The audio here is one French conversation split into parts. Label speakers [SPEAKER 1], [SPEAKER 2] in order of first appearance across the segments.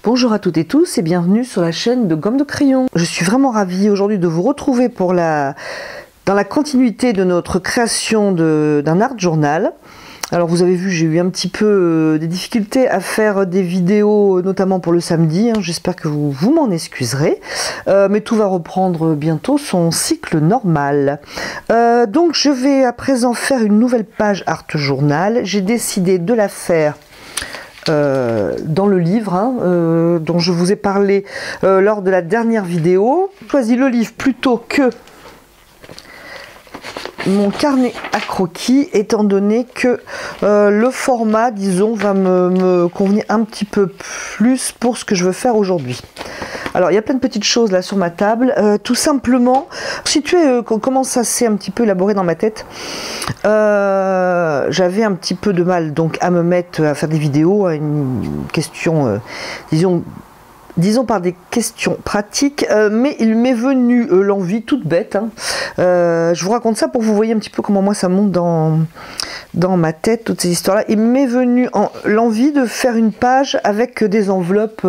[SPEAKER 1] Bonjour à toutes et tous et bienvenue sur la chaîne de Gomme de Crayon. Je suis vraiment ravie aujourd'hui de vous retrouver dans la continuité de notre création d'un art journal. Alors vous avez vu, j'ai eu un petit peu des difficultés à faire des vidéos, notamment pour le samedi. J'espère que vous m'en excuserez. Mais tout va reprendre bientôt son cycle normal. Donc je vais à présent faire une nouvelle page art journal. J'ai décidé de la faire dans le livre dont je vous ai parlé lors de la dernière vidéo. J'ai choisi le livre plutôt que mon carnet à croquis, étant donné que le format, disons, va me convenir un petit peu plus pour ce que je veux faire aujourd'hui. Alors, il y a plein de petites choses là sur ma table. Tout simplement, situer comment ça s'est un petit peu élaboré dans ma tête. J'avais un petit peu de mal donc à me mettre à faire des vidéos, à une question, disons par des questions pratiques, mais il m'est venu l'envie toute bête. Je vous raconte ça pour que vous voyez un petit peu comment moi ça monte dans ma tête, toutes ces histoires-là. Il m'est venu l'envie de faire une page avec des enveloppes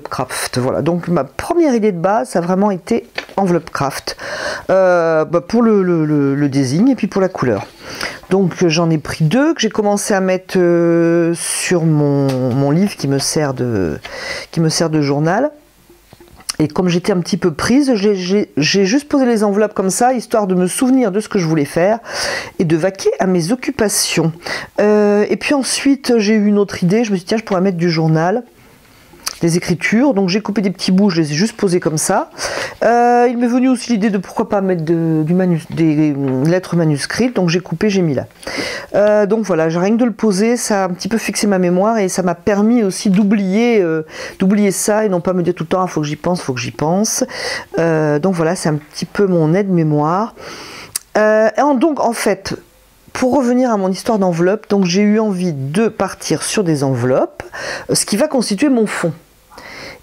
[SPEAKER 1] craft. Voilà, donc ma première idée de base, ça a vraiment été enveloppe craft, pour le design et puis pour la couleur. Donc j'en ai pris deux que j'ai commencé à mettre sur mon livre qui me sert de journal. Et comme j'étais un petit peu prise, j'ai juste posé les enveloppes comme ça, histoire de me souvenir de ce que je voulais faire et de vaquer à mes occupations. Et puis ensuite, j'ai eu une autre idée. Je me suis dit, tiens, je pourrais mettre du journal, des écritures. Donc j'ai coupé des petits bouts, je les ai juste posés comme ça. Il m'est venu aussi l'idée de pourquoi pas mettre des lettres manuscrites. Donc j'ai coupé, j'ai mis là. Donc voilà, j'ai rien que de le poser, ça a un petit peu fixé ma mémoire et ça m'a permis aussi d'oublier ça et non pas me dire tout le temps, ah, faut que j'y pense, faut que j'y pense. Donc voilà, c'est un petit peu mon aide-mémoire. Donc en fait, pour revenir à mon histoire d'enveloppe, donc j'ai eu envie de partir sur des enveloppes, ce qui va constituer mon fond.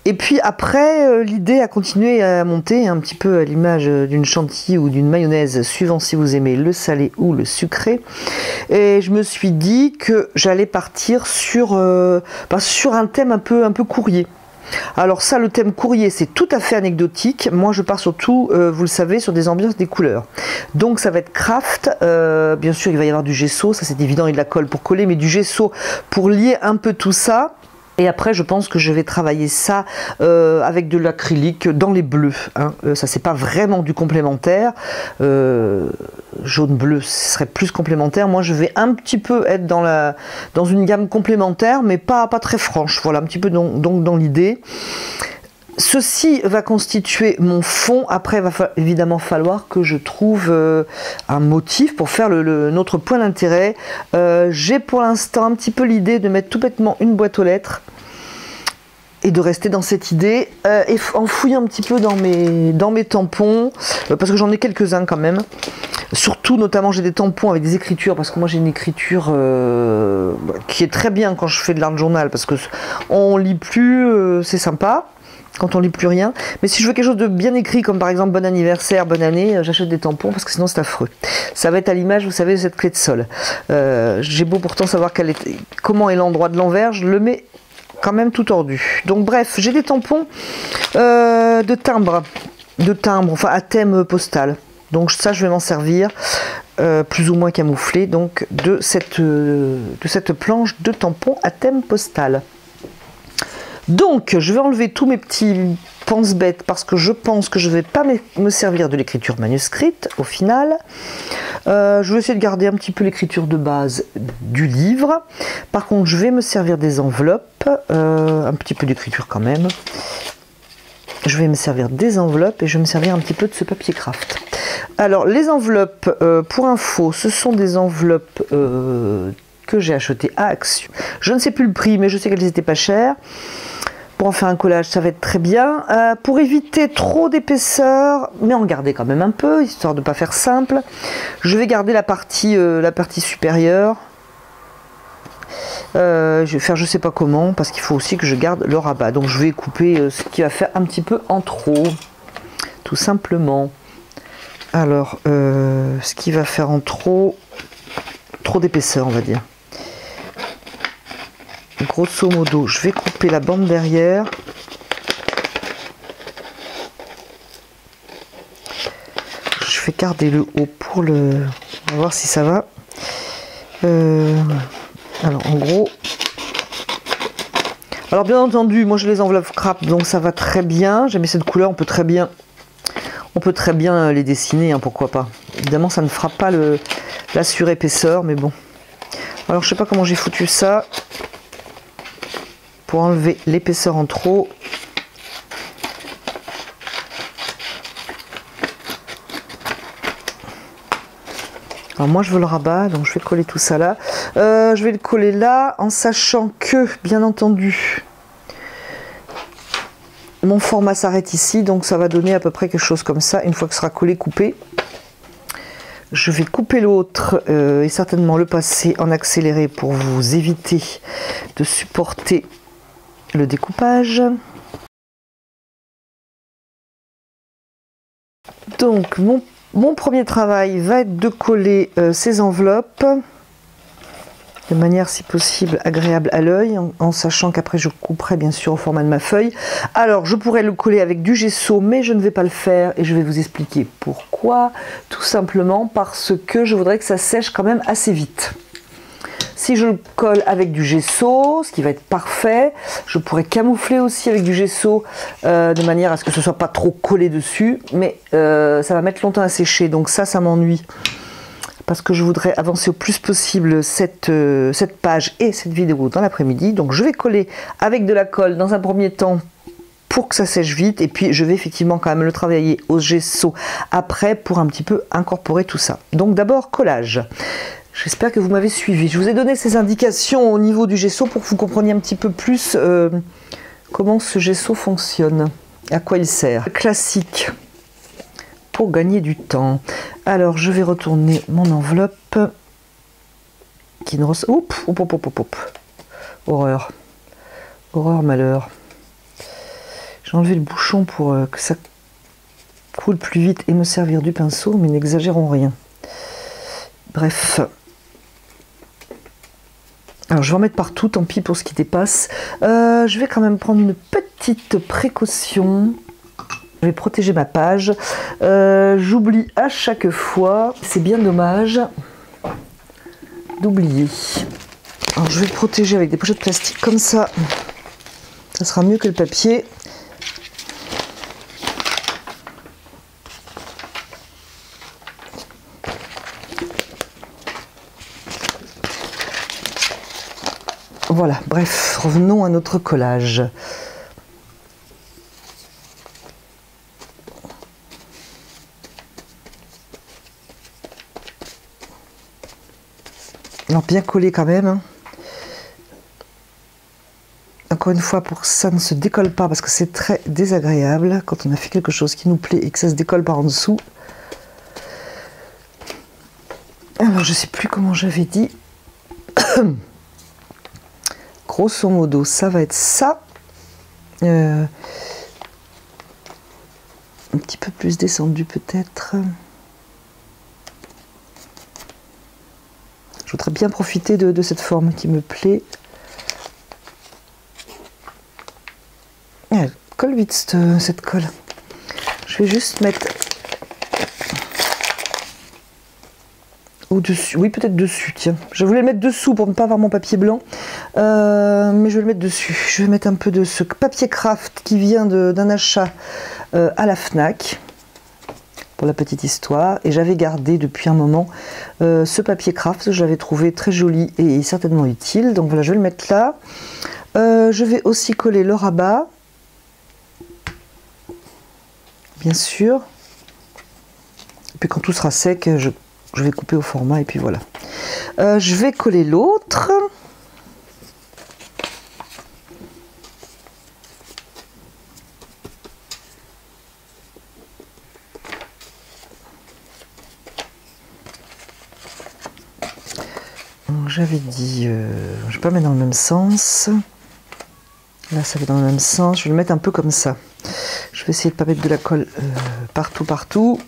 [SPEAKER 1] Et puis après, l'idée a continué à monter un petit peu à l'image d'une chantilly ou d'une mayonnaise, suivant si vous aimez le salé ou le sucré. Et je me suis dit que j'allais partir sur un thème un peu courrier. Alors ça, le thème courrier, c'est tout à fait anecdotique. Moi, je pars surtout, vous le savez, sur des ambiances, des couleurs. Donc ça va être craft. Bien sûr, il va y avoir du gesso, ça c'est évident, et de la colle pour coller, mais du gesso pour lier un peu tout ça. Et après, je pense que je vais travailler ça avec de l'acrylique dans les bleus. Ça, c'est pas vraiment du complémentaire. Jaune-bleu, ce serait plus complémentaire. Moi, je vais un petit peu être dans une gamme complémentaire, mais pas très franche. Voilà, un petit peu donc dans l'idée. Ceci va constituer mon fond. Après, il va évidemment falloir que je trouve un motif pour faire notre point d'intérêt. J'ai pour l'instant un petit peu l'idée de mettre tout bêtement une boîte aux lettres et de rester dans cette idée et en fouillant un petit peu dans mes tampons, parce que j'en ai quelques-uns quand même. Surtout, notamment, j'ai des tampons avec des écritures, parce que moi j'ai une écriture qui est très bien quand je fais de l'art journal, parce que on lit plus, c'est sympa quand on lit plus rien. Mais si je veux quelque chose de bien écrit, comme par exemple bon anniversaire, bonne année, j'achète des tampons parce que sinon c'est affreux. Ça va être à l'image, vous savez, de cette clé de sol. J'ai beau pourtant savoir comment est l'endroit de l'envers, je le mets quand même tout tordu. Donc bref, j'ai des tampons de timbre, enfin à thème postal. Donc ça, je vais m'en servir, plus ou moins camouflé, donc de cette planche de tampons à thème postal. Donc, je vais enlever tous mes petits pense-bêtes parce que je pense que je ne vais pas me servir de l'écriture manuscrite au final. Je vais essayer de garder un petit peu l'écriture de base du livre. Par contre, je vais me servir des enveloppes, un petit peu d'écriture quand même. Je vais me servir des enveloppes et je vais me servir un petit peu de ce papier craft. Alors, les enveloppes, pour info, ce sont des enveloppes que j'ai achetées à Action. Je ne sais plus le prix, mais je sais qu'elles étaient pas chères. Pour en faire un collage, ça va être très bien. Pour éviter trop d'épaisseur, mais en garder quand même un peu, histoire de ne pas faire simple, je vais garder la partie supérieure. Je vais faire je sais pas comment, parce qu'il faut aussi que je garde le rabat. Donc je vais couper ce qui va faire un petit peu en trop, tout simplement. Alors, ce qui va faire en trop d'épaisseur, on va dire. grosso modo, je vais couper la bande derrière. Je vais garder le haut pour le... On va voir si ça va. Alors en gros... Alors bien entendu, moi je les enveloppe scrap, donc ça va très bien. J'aime cette couleur, on peut très bien les dessiner, hein, pourquoi pas. Évidemment, ça ne fera pas la surépaisseur, mais bon. Alors je sais pas comment j'ai foutu ça pour enlever l'épaisseur en trop. Alors moi je veux le rabat, donc je vais coller tout ça là. Je vais le coller là, en sachant que, bien entendu, mon format s'arrête ici, donc ça va donner à peu près quelque chose comme ça, une fois que ce sera collé, coupé. Je vais couper l'autre et certainement le passer en accéléré pour vous éviter de supporter le découpage. Donc mon premier travail va être de coller ces enveloppes de manière si possible agréable à l'œil, en sachant qu'après je couperai bien sûr au format de ma feuille. Alors je pourrais le coller avec du gesso, mais je ne vais pas le faire et je vais vous expliquer pourquoi. Tout simplement parce que je voudrais que ça sèche quand même assez vite. Si je le colle avec du gesso, ce qui va être parfait, je pourrais camoufler aussi avec du gesso de manière à ce que ce soit pas trop collé dessus, mais ça va mettre longtemps à sécher, donc ça m'ennuie. Parce que je voudrais avancer au plus possible cette page et cette vidéo dans l'après-midi. Donc je vais coller avec de la colle dans un premier temps pour que ça sèche vite. Et puis je vais effectivement quand même le travailler au gesso après pour un petit peu incorporer tout ça. Donc d'abord collage. J'espère que vous m'avez suivi. Je vous ai donné ces indications au niveau du gesso pour que vous compreniez un petit peu plus comment ce gesso fonctionne, à quoi il sert. Classique. Pour gagner du temps. Alors je vais retourner mon enveloppe qui ne ressort. Oups. Horreur. Horreur, malheur. J'ai enlevé le bouchon pour que ça coule plus vite et me servir du pinceau, mais n'exagérons rien. Bref. Alors je vais en mettre partout, tant pis pour ce qui dépasse. Je vais quand même prendre une petite précaution. Je vais protéger ma page. J'oublie à chaque fois. C'est bien dommage d'oublier. Alors je vais le protéger avec des pochettes plastiques comme ça. Ça sera mieux que le papier. Voilà, bref, revenons à notre collage. Alors bien collé quand même. Encore une fois, pour que ça ne se décolle pas, parce que c'est très désagréable quand on a fait quelque chose qui nous plaît et que ça se décolle par en dessous. Alors je sais plus comment j'avais dit. Grosso modo, ça va être ça. Un petit peu plus descendu peut-être. Je voudrais bien profiter de cette forme qui me plaît. Elle colle vite cette colle. Je vais juste mettre au-dessus. Oui, peut-être dessus, tiens. Je voulais le mettre dessous pour ne pas avoir mon papier blanc. Mais je vais le mettre dessus. Je vais mettre un peu de ce papier craft qui vient d'un achat à la Fnac. Pour la petite histoire, et j'avais gardé depuis un moment ce papier craft que j'avais trouvé très joli et certainement utile, donc voilà, je vais le mettre là. Je vais aussi coller le rabat, bien sûr, et puis quand tout sera sec, je vais couper au format et puis voilà. Je vais coller l'autre. J'avais dit, je vais pas mettre dans le même sens. Là, ça va dans le même sens. Je vais le mettre un peu comme ça. Je vais essayer de pas mettre de la colle partout.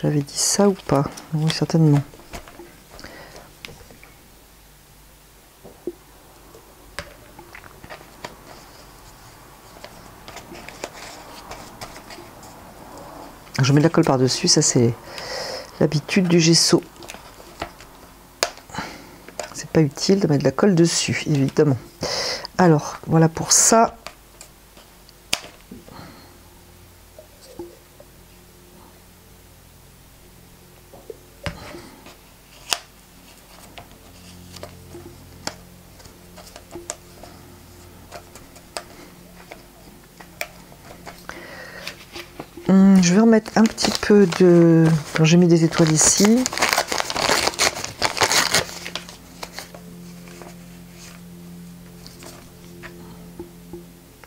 [SPEAKER 1] J'avais dit ça ou pas? Oui, certainement. Je mets de la colle par-dessus, ça c'est l'habitude du gesso. C'est pas utile de mettre de la colle dessus, évidemment. Alors, voilà pour ça. Je vais remettre un petit peu de... Quand j'ai mis des étoiles ici.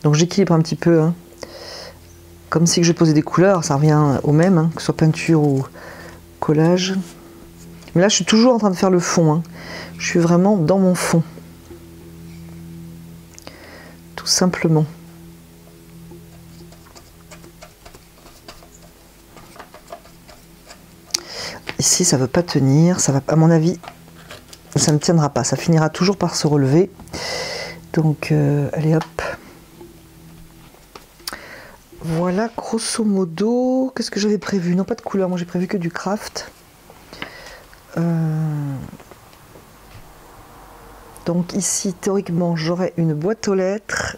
[SPEAKER 1] Donc j'équilibre un petit peu. Hein. Comme si je posais des couleurs, ça revient au même, hein, que ce soit peinture ou collage. Mais là, je suis toujours en train de faire le fond. Hein. Je suis vraiment dans mon fond. Tout simplement. Ici, ça ne veut pas tenir. Ça va, à mon avis, ça ne tiendra pas. Ça finira toujours par se relever. Donc, allez hop. Voilà, grosso modo. Qu'est-ce que j'avais prévu? Non, pas de couleur. Moi, j'ai prévu que du craft. Donc ici, théoriquement, j'aurai une boîte aux lettres.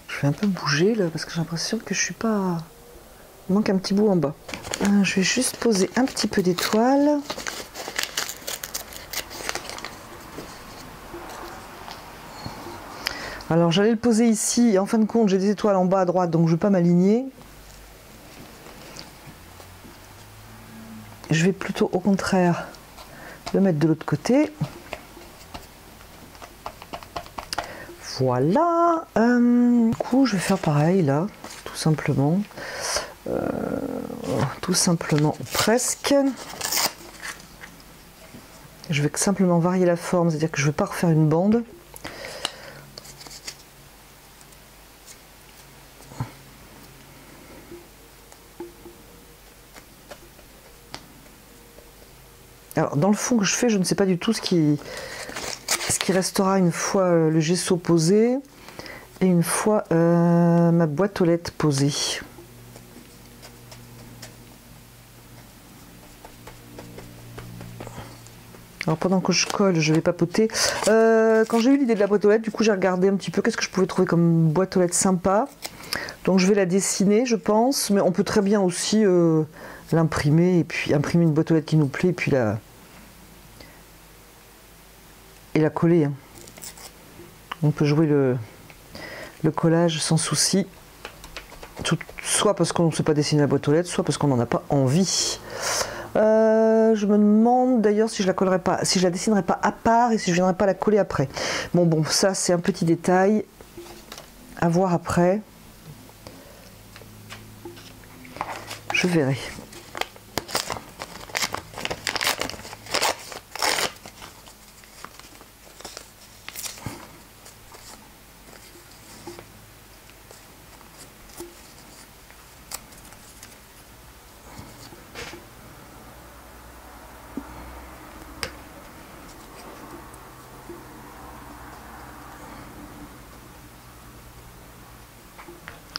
[SPEAKER 1] Je vais un peu bouger là parce que j'ai l'impression que je suis pas... Il manque un petit bout en bas. Je vais juste poser un petit peu d'étoiles. Alors j'allais le poser ici et en fin de compte j'ai des étoiles en bas à droite donc je ne vais pas m'aligner. Je vais plutôt au contraire le mettre de l'autre côté. Voilà, du coup je vais faire pareil là, tout simplement, ou presque. Je vais simplement varier la forme, c'est-à-dire que je ne vais pas refaire une bande. Alors dans le fond que je fais, je ne sais pas du tout ce qui restera une fois le gesso posé et une fois ma boîte aux lettres posée. Alors pendant que je colle, je vais papoter. Quand j'ai eu l'idée de la boîte aux lettres, du coup j'ai regardé un petit peu qu'est-ce que je pouvais trouver comme boîte aux lettres sympa. Donc je vais la dessiner, je pense, mais on peut très bien aussi l'imprimer et puis imprimer une boîte aux lettres qui nous plaît et puis la coller. Hein. On peut jouer le collage sans souci. Soit parce qu'on ne sait pas dessiner la boîte aux lettres, soit parce qu'on n'en a pas envie. Je me demande d'ailleurs si je la collerai pas, si je la dessinerai pas à part et si je viendrai pas la coller après. Bon, ça c'est un petit détail à voir après. Je verrai.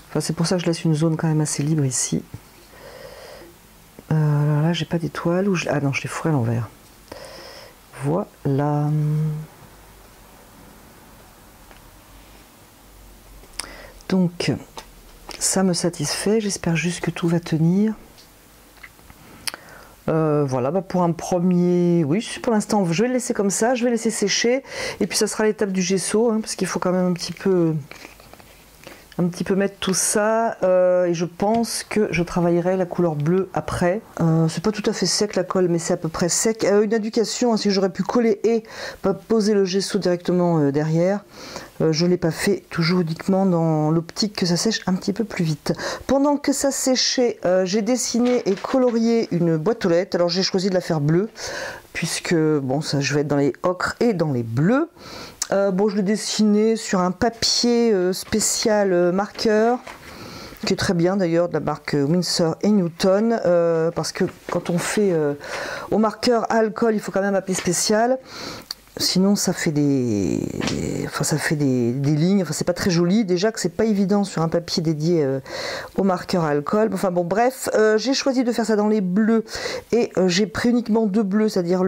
[SPEAKER 1] Enfin, c'est pour ça que je laisse une zone quand même assez libre ici. Alors là, j'ai pas d'étoile. Ah non, je l'ai fourré à l'envers. Voilà. Donc, ça me satisfait. J'espère juste que tout va tenir. Voilà, pour un premier... Oui, pour l'instant, je vais le laisser comme ça. Je vais laisser sécher. Et puis, ça sera l'étape du gesso, hein, parce qu'il faut quand même un petit peu un petit peu mettre tout ça et je pense que je travaillerai la couleur bleue après. C'est pas tout à fait sec la colle, mais c'est à peu près sec. Une indication, hein, si j'aurais pu coller et pas poser le gesso directement derrière. Je ne l'ai pas fait, toujours uniquement dans l'optique que ça sèche un petit peu plus vite. Pendant que ça séchait, j'ai dessiné et colorié une boîte aux lettres. Alors j'ai choisi de la faire bleue, puisque bon, ça, je vais être dans les ocres et dans les bleus. Bon, je l'ai dessiné sur un papier spécial marqueur, qui est très bien d'ailleurs, de la marque Winsor & Newton, parce que quand on fait au marqueur à alcool, il faut quand même un papier spécial. Sinon ça fait des lignes, enfin c'est pas très joli, déjà que c'est pas évident sur un papier dédié au marqueur à alcool. Enfin bon, bref, j'ai choisi de faire ça dans les bleus et j'ai pris uniquement 2 bleus, c'est-à-dire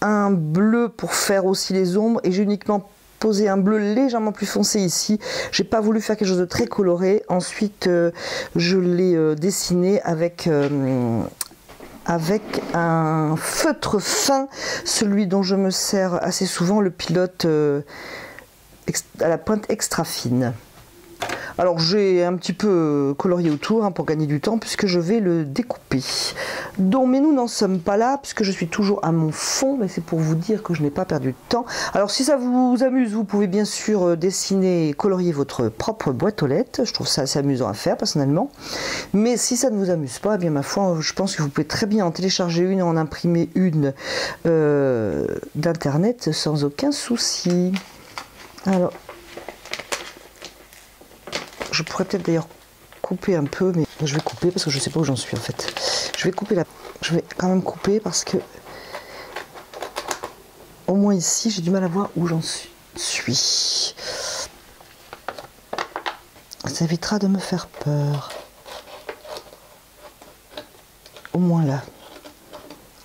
[SPEAKER 1] un bleu pour faire aussi les ombres, et j'ai uniquement posé un bleu légèrement plus foncé ici. J'ai pas voulu faire quelque chose de très coloré. Ensuite je l'ai dessiné avec un feutre fin, celui dont je me sers assez souvent, le pilote à la pointe extra fine. Alors j'ai un petit peu colorié autour pour gagner du temps, puisque je vais le découper. Donc, mais nous n'en sommes pas là, puisque je suis toujours à mon fond, mais c'est pour vous dire que je n'ai pas perdu de temps. Alors si ça vous amuse, vous pouvez bien sûr dessiner et colorier votre propre boîte aux lettres. Je trouve ça assez amusant à faire personnellement. Mais si ça ne vous amuse pas, eh bien ma foi, je pense que vous pouvez très bien en télécharger une, en imprimer une d'internet sans aucun souci. Alors, je pourrais peut-être d'ailleurs couper un peu, mais je vais couper parce que je ne sais pas où j'en suis en fait. Je vais quand même couper parce que au moins ici j'ai du mal à voir où j'en suis. Ça évitera de me faire peur. Au moins là.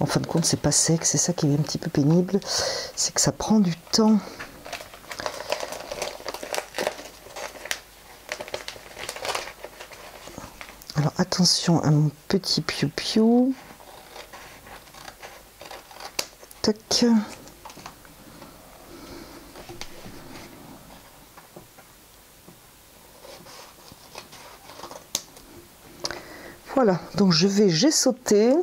[SPEAKER 1] En fin de compte, c'est pas sec, c'est ça qui est un petit peu pénible, c'est que ça prend du temps. Alors attention à mon petit piou-piou. Tac. Voilà, donc j'ai sauté.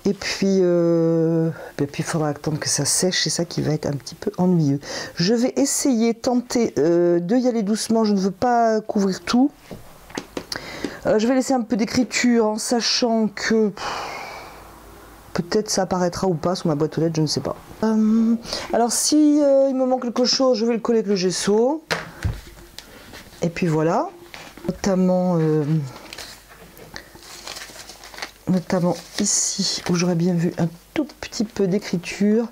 [SPEAKER 1] Et puis il faudra attendre que ça sèche, c'est ça qui va être un petit peu ennuyeux. Je vais tenter de y aller doucement, je ne veux pas couvrir tout. Je vais laisser un peu d'écriture en sachant que peut-être ça apparaîtra ou pas sur ma boîte aux lettres, je ne sais pas. Alors si il me manque quelque chose, je vais le coller avec le gesso. Et puis voilà, notamment ici où j'aurais bien vu un tout petit peu d'écriture.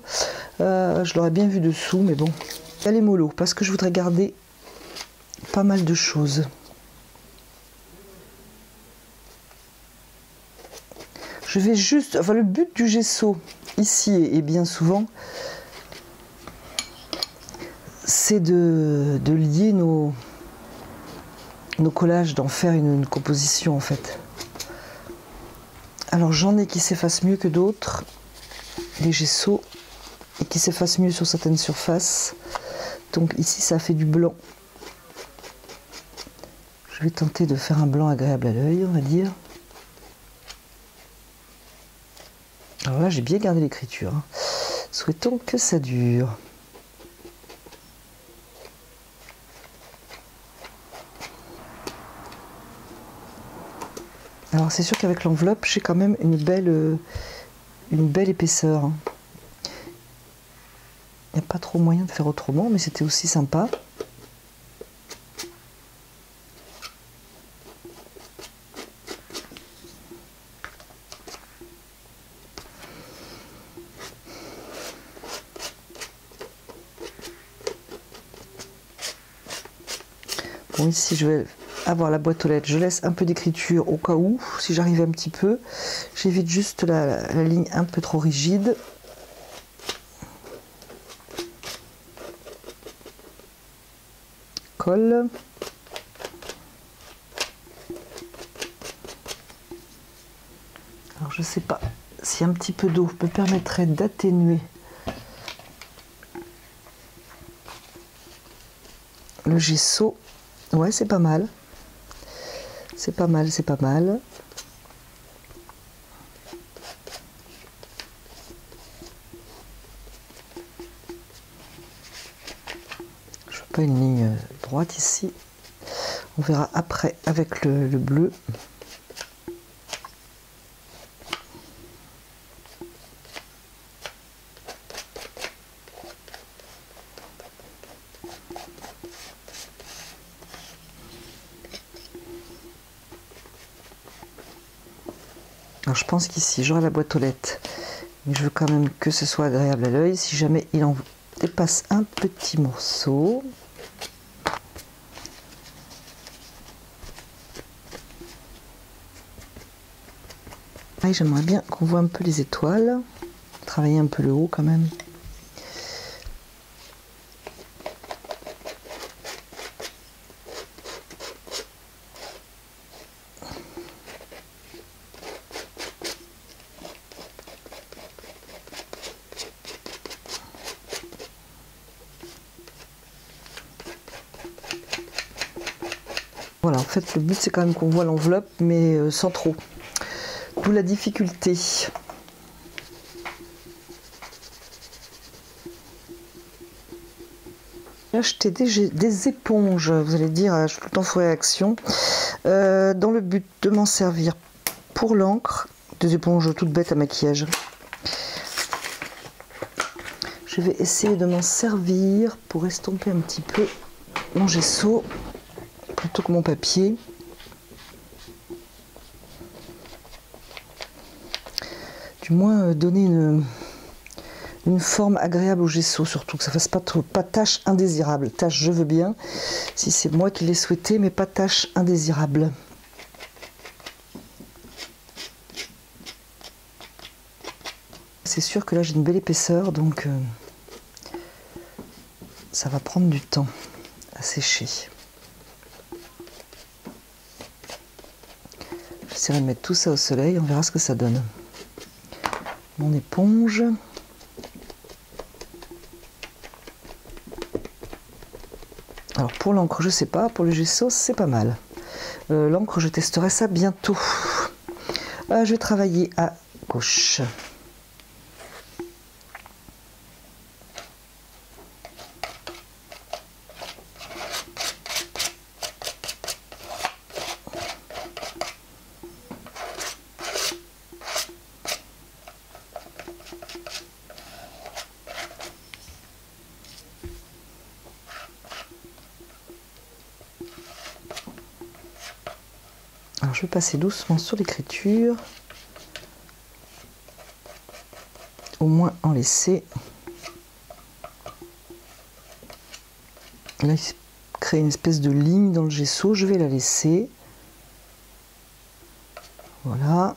[SPEAKER 1] Je l'aurais bien vu dessous, mais bon, il y a les mollos parce que je voudrais garder pas mal de choses. Je vais juste, enfin le but du gesso ici et bien souvent, c'est de lier nos collages, d'en faire une composition en fait. Alors j'en ai qui s'effacent mieux que d'autres, les gessos, et qui s'effacent mieux sur certaines surfaces. Donc ici ça fait du blanc. Je vais tenter de faire un blanc agréable à l'œil, on va dire. Alors là, j'ai bien gardé l'écriture. Souhaitons que ça dure. Alors c'est sûr qu'avec l'enveloppe, j'ai quand même une belle épaisseur. Il n'y a pas trop moyen de faire autrement, mais c'était aussi sympa. Bon, ici je vais avoir la boîte aux lettres, je laisse un peu d'écriture au cas où, si j'arrive un petit peu. J'évite juste la ligne un peu trop rigide. Colle. Alors je sais pas si un petit peu d'eau me permettrait d'atténuer le gesso. Ouais, c'est pas mal. C'est pas mal, c'est pas mal. Je fais pas une ligne droite ici. On verra après avec le bleu. Alors je pense qu'ici j'aurai la boîte aux lettres, mais je veux quand même que ce soit agréable à l'œil. Si jamais il en dépasse un petit morceau, j'aimerais bien qu'on voit un peu les étoiles, travailler un peu le haut quand même. Voilà, en fait, le but c'est quand même qu'on voit l'enveloppe, mais sans trop. D'où la difficulté. J'ai acheté des éponges, vous allez dire, je suis tout le temps fourré à action, dans le but de m'en servir pour l'encre, des éponges toutes bêtes à maquillage. Je vais essayer de m'en servir pour estomper un petit peu mon gesso, plutôt que mon papier. Du moins donner une forme agréable au gesso, surtout que ça fasse pas tache indésirable. Tache, je veux bien, si c'est moi qui l'ai souhaité, mais pas tache indésirable. C'est sûr que là j'ai une belle épaisseur, donc ça va prendre du temps à sécher. J'essaierai de mettre tout ça au soleil, on verra ce que ça donne. Mon éponge. Alors pour l'encre, je sais pas, pour le gesso, c'est pas mal. L'encre, je testerai ça bientôt. Je vais travailler à gauche. Alors je vais passer doucement sur l'écriture, au moins en laisser. Là il se crée une espèce de ligne dans le gesso, je vais la laisser. Voilà.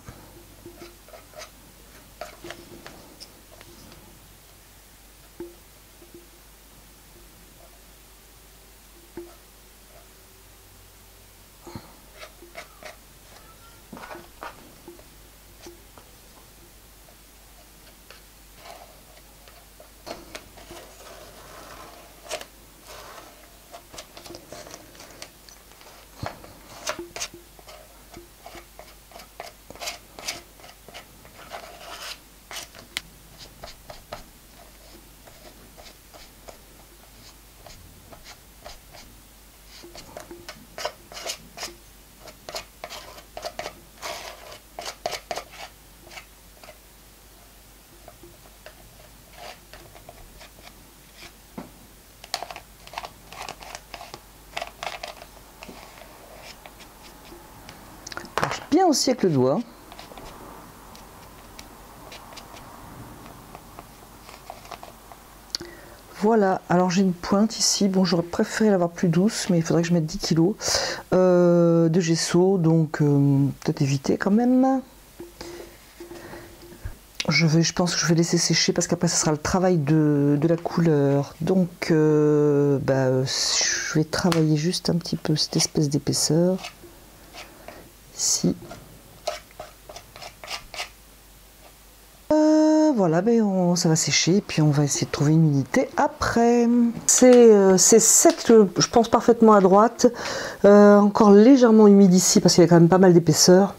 [SPEAKER 1] Bien aussi avec le doigt. Voilà, alors j'ai une pointe ici, bon j'aurais préféré l'avoir plus douce, mais il faudrait que je mette 10 kg de gesso, donc peut-être éviter quand même. Je pense que je vais laisser sécher parce qu'après ça sera le travail de la couleur, donc je vais travailler juste un petit peu cette espèce d'épaisseur. Ici. Voilà. voilà, ça va sécher et puis on va essayer de trouver une unité après. C'est 7, je pense parfaitement à droite. Encore légèrement humide ici parce qu'il y a quand même pas mal d'épaisseur.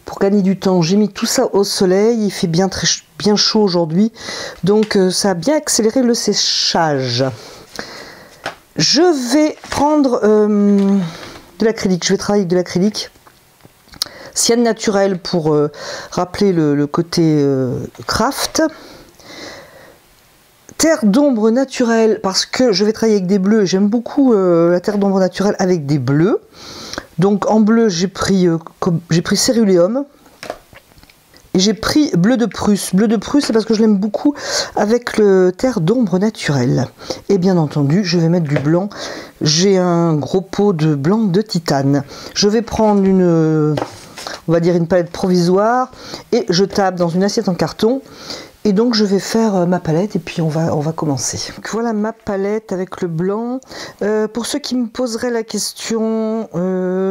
[SPEAKER 1] Pour gagner du temps, j'ai mis tout ça au soleil. Il fait bien chaud aujourd'hui. Donc ça a bien accéléré le séchage. Je vais prendre de l'acrylique. Je vais travailler avec de l'acrylique. Cyan naturel pour rappeler le côté craft. Terre d'ombre naturelle parce que je vais travailler avec des bleus. J'aime beaucoup la terre d'ombre naturelle avec des bleus. Donc en bleu, j'ai pris céruléum. Et j'ai pris bleu de Prusse. Bleu de Prusse, c'est parce que je l'aime beaucoup avec le terre d'ombre naturelle. Et bien entendu, je vais mettre du blanc. J'ai un gros pot de blanc de titane. Je vais prendre on va dire une palette provisoire. Et je tape dans une assiette en carton. Et donc je vais faire ma palette et puis on va commencer. Donc, voilà ma palette avec le blanc. Pour ceux qui me poseraient la question,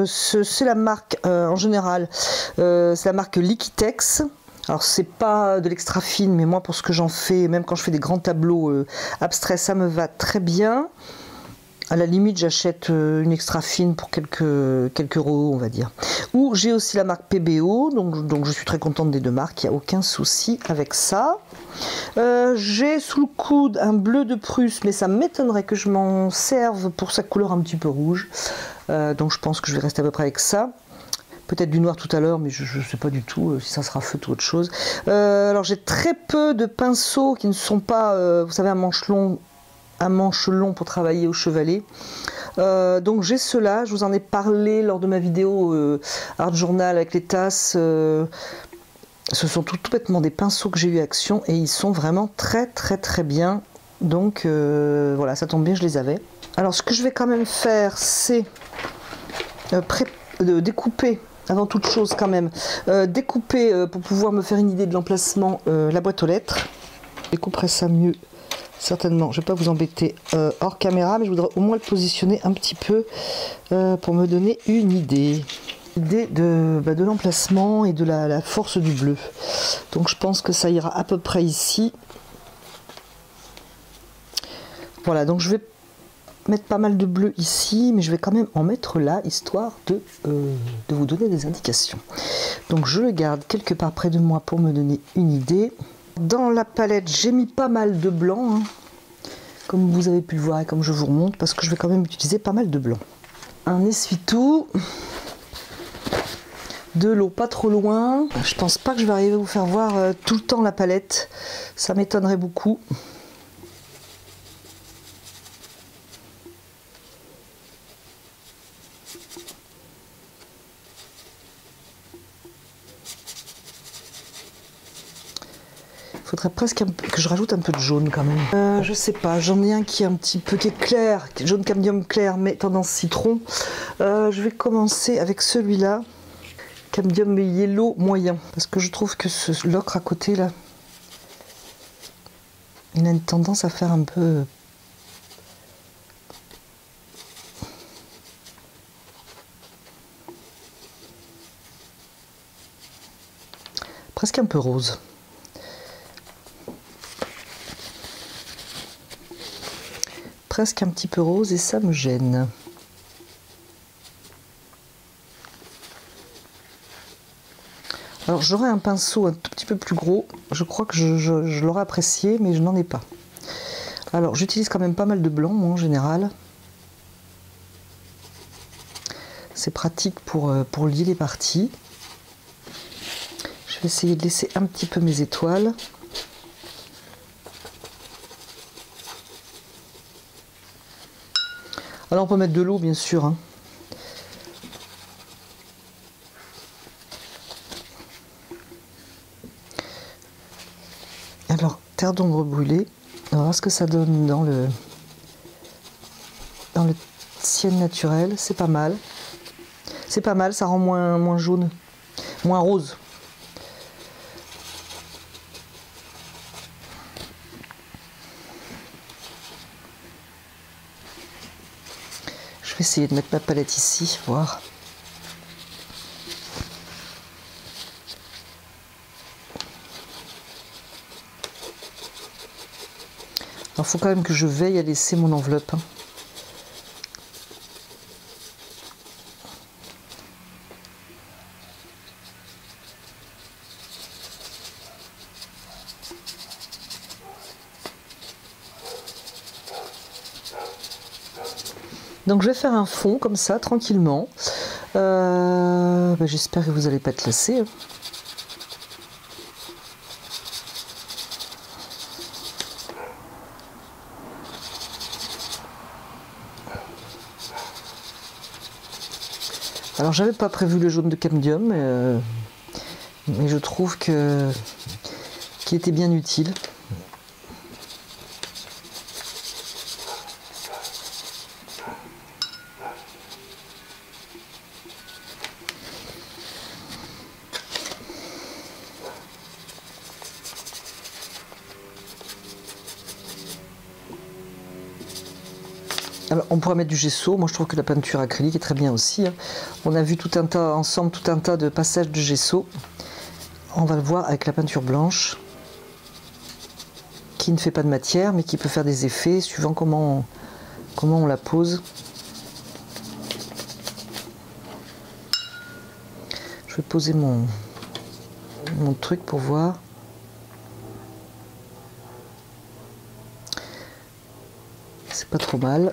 [SPEAKER 1] c'est la marque en général, c'est la marque Liquitex. Alors c'est pas de l'extra fine, mais moi pour ce que j'en fais, même quand je fais des grands tableaux abstraits, ça me va très bien. À la limite, j'achète une extra fine pour quelques euros, on va dire. Ou j'ai aussi la marque PBO, donc je suis très contente des deux marques, il n'y a aucun souci avec ça. J'ai sous le coude un bleu de Prusse, mais ça m'étonnerait que je m'en serve pour sa couleur un petit peu rouge. Donc je pense que je vais rester à peu près avec ça. Peut-être du noir tout à l'heure, mais je ne sais pas du tout si ça sera feutre ou autre chose. Alors j'ai très peu de pinceaux qui ne sont pas, vous savez, un manche long pour travailler au chevalet. Donc j'ai cela, je vous en ai parlé lors de ma vidéo Art Journal avec les tasses. Ce sont tout bêtement des pinceaux que j'ai eu Action et ils sont vraiment très bien. Donc voilà, ça tombe bien, je les avais. Alors ce que je vais quand même faire, c'est découper, avant toute chose quand même, découper pour pouvoir me faire une idée de l'emplacement la boîte aux lettres. Je découperai ça mieux. Certainement, je ne vais pas vous embêter hors caméra, mais je voudrais au moins le positionner un petit peu pour me donner une idée. Idée de l'emplacement et de la force du bleu. Donc je pense que ça ira à peu près ici. Voilà, donc je vais mettre pas mal de bleu ici, mais je vais quand même en mettre là, histoire de vous donner des indications. Donc je le garde quelque part près de moi pour me donner une idée. Dans la palette, j'ai mis pas mal de blanc, hein, comme vous avez pu le voir et comme je vous remonte, parce que je vais quand même utiliser pas mal de blanc. Un essuie-tout, de l'eau pas trop loin. Je pense pas que je vais arriver à vous faire voir tout le temps la palette, ça m'étonnerait beaucoup. Il faudrait presque que je rajoute un peu de jaune quand même. Je sais pas, j'en ai un qui est un petit peu, qui est clair, jaune cadmium clair, mais tendance citron. Je vais commencer avec celui-là, cadmium yellow moyen, parce que je trouve que l'ocre à côté là, il a une tendance à faire un peu... presque un peu rose. Presque un petit peu rose et ça me gêne. Alors j'aurais un pinceau un tout petit peu plus gros, je crois que je l'aurais apprécié, mais je n'en ai pas. Alors j'utilise quand même pas mal de blanc, moi en général. C'est pratique pour lier les parties. Je vais essayer de laisser un petit peu mes étoiles. Alors on peut mettre de l'eau bien sûr, hein. Alors terre d'ombre brûlée, on va voir ce que ça donne dans le cyan naturel, c'est pas mal. C'est pas mal, ça rend moins jaune, moins rose. Je vais essayer de mettre ma palette ici, voir. Alors, faut quand même que je veille à laisser mon enveloppe. Hein. Donc je vais faire un fond comme ça, tranquillement. J'espère que vous n'allez pas être lassés. Hein. Alors j'avais pas prévu le jaune de camdium, mais je trouve qu'il était bien utile. Alors, on pourrait mettre du gesso, moi je trouve que la peinture acrylique est très bien aussi. Hein. On a vu tout un tas ensemble, tout un tas de passages de gesso. On va le voir avec la peinture blanche, qui ne fait pas de matière, mais qui peut faire des effets suivant comment on la pose. Je vais poser mon truc pour voir. C'est pas trop mal.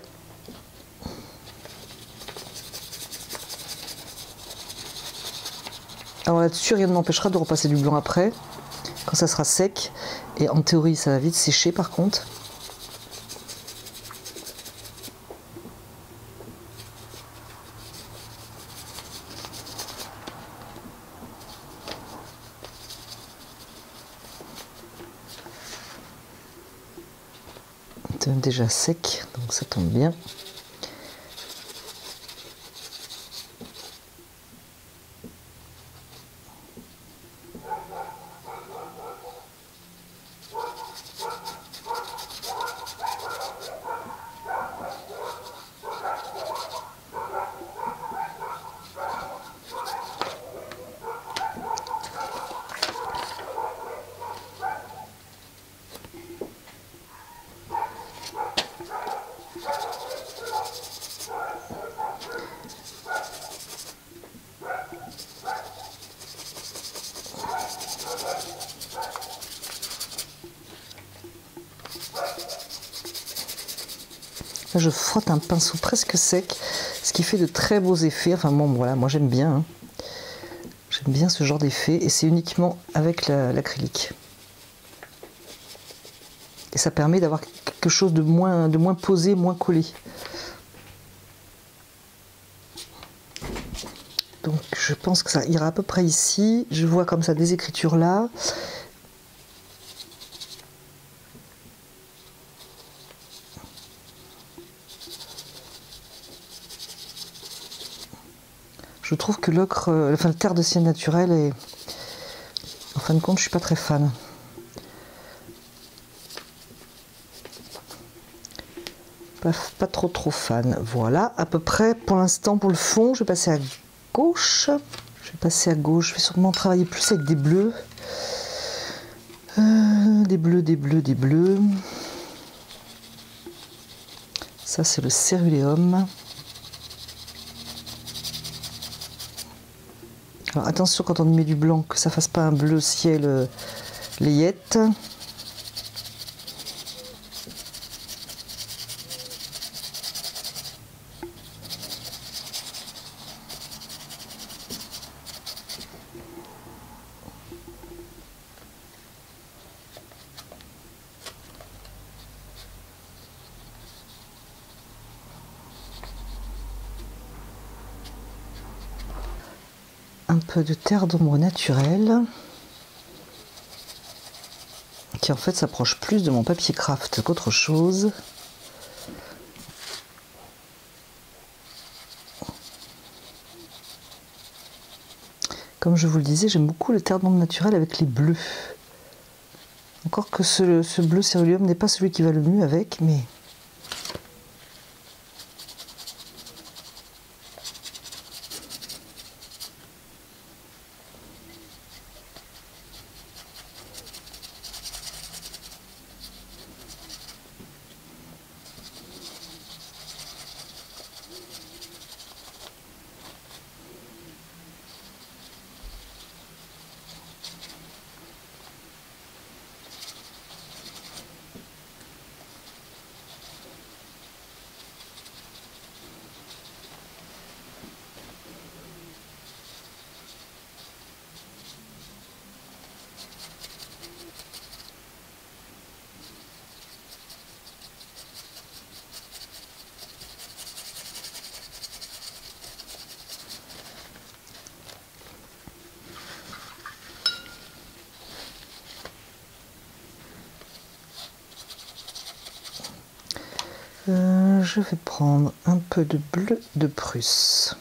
[SPEAKER 1] Alors là-dessus, rien ne m'empêchera de repasser du blanc après, quand ça sera sec. Et en théorie, ça va vite sécher par contre. C'est déjà sec, donc ça tombe bien. Là, je frotte un pinceau presque sec, ce qui fait de très beaux effets. Enfin bon, voilà, moi j'aime bien. Hein. J'aime bien ce genre d'effet et c'est uniquement avec l'acrylique. Et ça permet d'avoir quelque chose de moins posé, moins collé. Donc je pense que ça ira à peu près ici. Je vois comme ça des écritures là. Je trouve que l'ocre, enfin le terre de ciel naturel est... En fin de compte, je suis pas très fan. Pas trop fan. Voilà, à peu près pour l'instant pour le fond. Je vais passer à gauche. Je vais sûrement travailler plus avec des bleus. Des bleus. Ça, c'est le céruléum. Alors attention quand on met du blanc que ça fasse pas un bleu ciel layette. Un peu de terre d'ombre naturelle qui en fait s'approche plus de mon papier craft qu'autre chose. Comme je vous le disais, j'aime beaucoup le terre d'ombre naturelle avec les bleus. Encore que ce bleu céruléum n'est pas celui qui va le mieux avec, mais... Je vais prendre un peu de bleu de Prusse.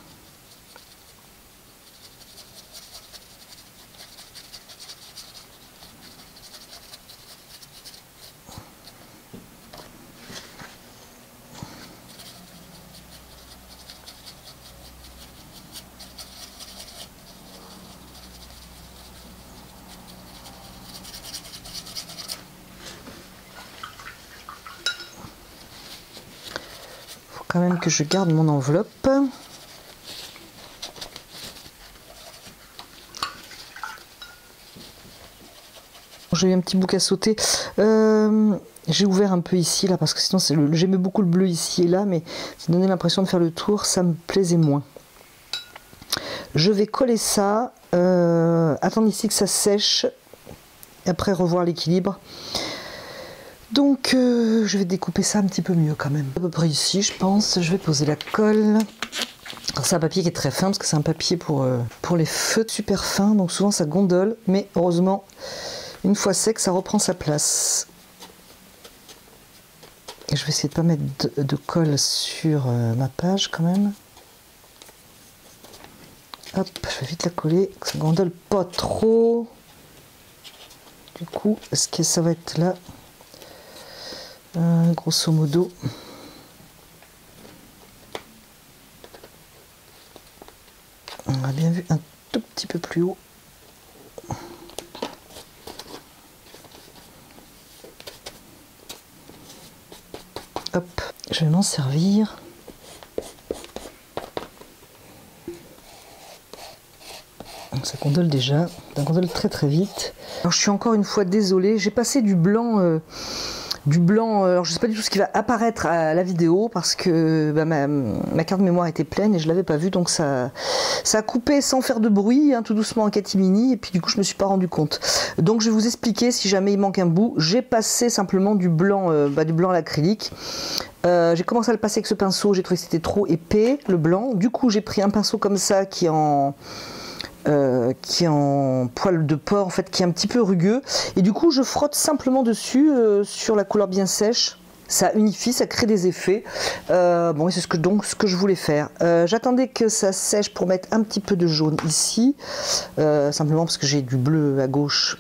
[SPEAKER 1] Quand même que je garde mon enveloppe. J'ai eu un petit bouc à sauter. J'ai ouvert un peu ici là parce que sinon j'aimais beaucoup le bleu ici et là, mais ça donnait l'impression de faire le tour, ça me plaisait moins. Je vais coller ça, attendre ici que ça sèche et après revoir l'équilibre. Donc je vais découper ça un petit peu mieux quand même. À peu près ici je pense, je vais poser la colle. C'est un papier qui est très fin parce que c'est un papier pour les feutres super fins, donc souvent ça gondole, mais heureusement une fois sec ça reprend sa place. Et je vais essayer de pas mettre de colle sur ma page quand même. Hop, je vais vite la coller, que ça gondole pas trop. Du coup, est-ce que ça va être là? Grosso modo. On a bien vu un tout petit peu plus haut. Hop, je vais m'en servir. Ça gondole déjà, ça gondole très très vite. Alors je suis encore une fois désolée, j'ai passé du blanc, alors je sais pas du tout ce qui va apparaître à la vidéo parce que bah, ma carte mémoire était pleine et je l'avais pas vu, donc ça a coupé sans faire de bruit, hein, tout doucement en catimini, et puis du coup je me suis pas rendu compte. Donc je vais vous expliquer si jamais il manque un bout. J'ai passé simplement du blanc à l'acrylique. J'ai commencé à le passer avec ce pinceau, j'ai trouvé que c'était trop épais le blanc. Du coup j'ai pris un pinceau comme ça qui est en poil de porc en fait, qui est un petit peu rugueux, et du coup je frotte simplement dessus sur la couleur bien sèche. Ça unifie, ça crée des effets. Bon, c'est ce que je voulais faire. J'attendais que ça sèche pour mettre un petit peu de jaune ici, simplement parce que j'ai du bleu à gauche,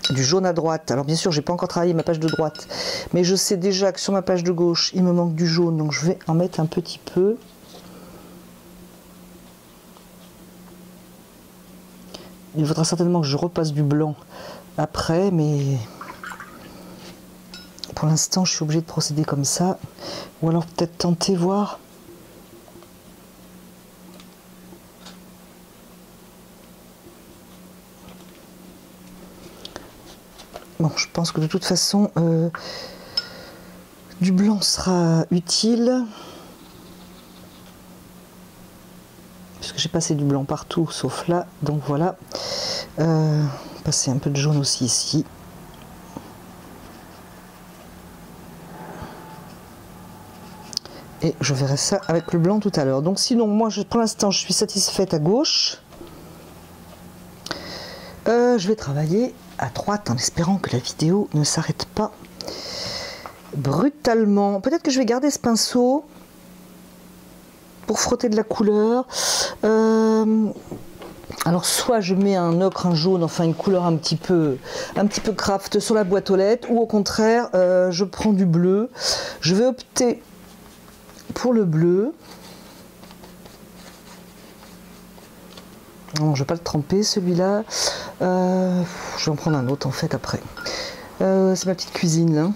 [SPEAKER 1] du jaune à droite. Alors bien sûr j'ai pas encore travaillé ma page de droite, mais je sais déjà que sur ma page de gauche il me manque du jaune, donc je vais en mettre un petit peu. Il faudra certainement que je repasse du blanc après, mais pour l'instant je suis obligée de procéder comme ça. Ou alors peut-être tenter voir. Bon, je pense que de toute façon du blanc sera utile. Puisque j'ai passé du blanc partout sauf là, donc voilà. Passer un peu de jaune aussi ici. Et je verrai ça avec le blanc tout à l'heure. Donc sinon moi pour l'instant je suis satisfaite à gauche. Je vais travailler à droite en espérant que la vidéo ne s'arrête pas brutalement. Peut-être que je vais garder ce pinceau pour frotter de la couleur. Alors soit je mets un ocre, un jaune, enfin une couleur un petit peu craft sur la boîte aux lettres, ou au contraire je prends du bleu. Je vais opter pour le bleu. Non, je ne vais pas le tremper celui-là. Je vais en prendre un autre en fait après. C'est ma petite cuisine là.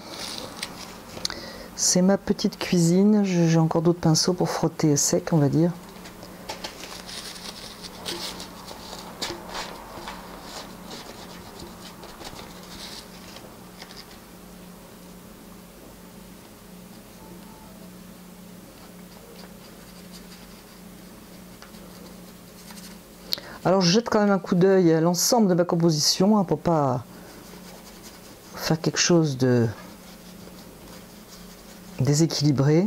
[SPEAKER 1] C'est ma petite cuisine. J'ai encore d'autres pinceaux pour frotter sec, on va dire. Alors je jette quand même un coup d'œil à l'ensemble de ma composition, hein, pour pas faire quelque chose de déséquilibré.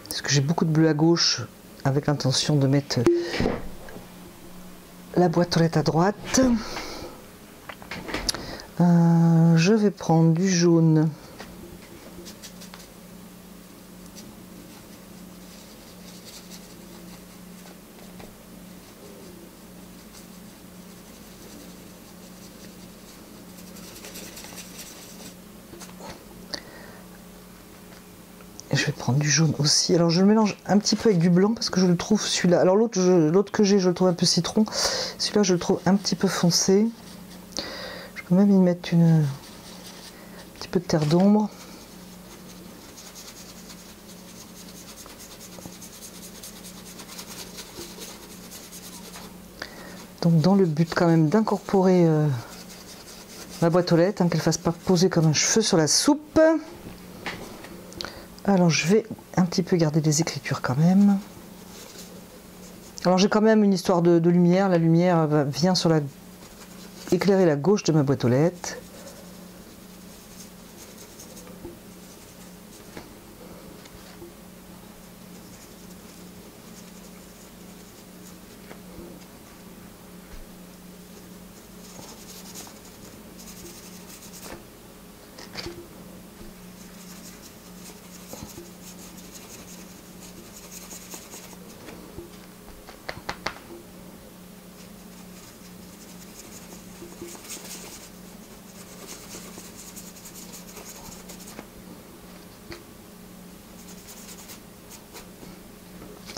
[SPEAKER 1] Parce que j'ai beaucoup de bleu à gauche avec l'intention de mettre la boîte aux lettres à droite. Je vais prendre du jaune. Et je vais prendre du jaune aussi. Alors je le mélange un petit peu avec du blanc parce que je le trouve celui-là. Alors l'autre que j'ai, je le trouve un peu citron. Celui-là, je le trouve un petit peu foncé. Je peux même y mettre un petit peu de terre d'ombre. Donc dans le but quand même d'incorporer ma boîte aux lettres, qu'elle ne fasse pas poser comme un cheveu sur la soupe. Alors je vais un petit peu garder les écritures quand même. Alors j'ai quand même une histoire de lumière. La lumière vient éclairer la gauche de ma boîte aux lettres.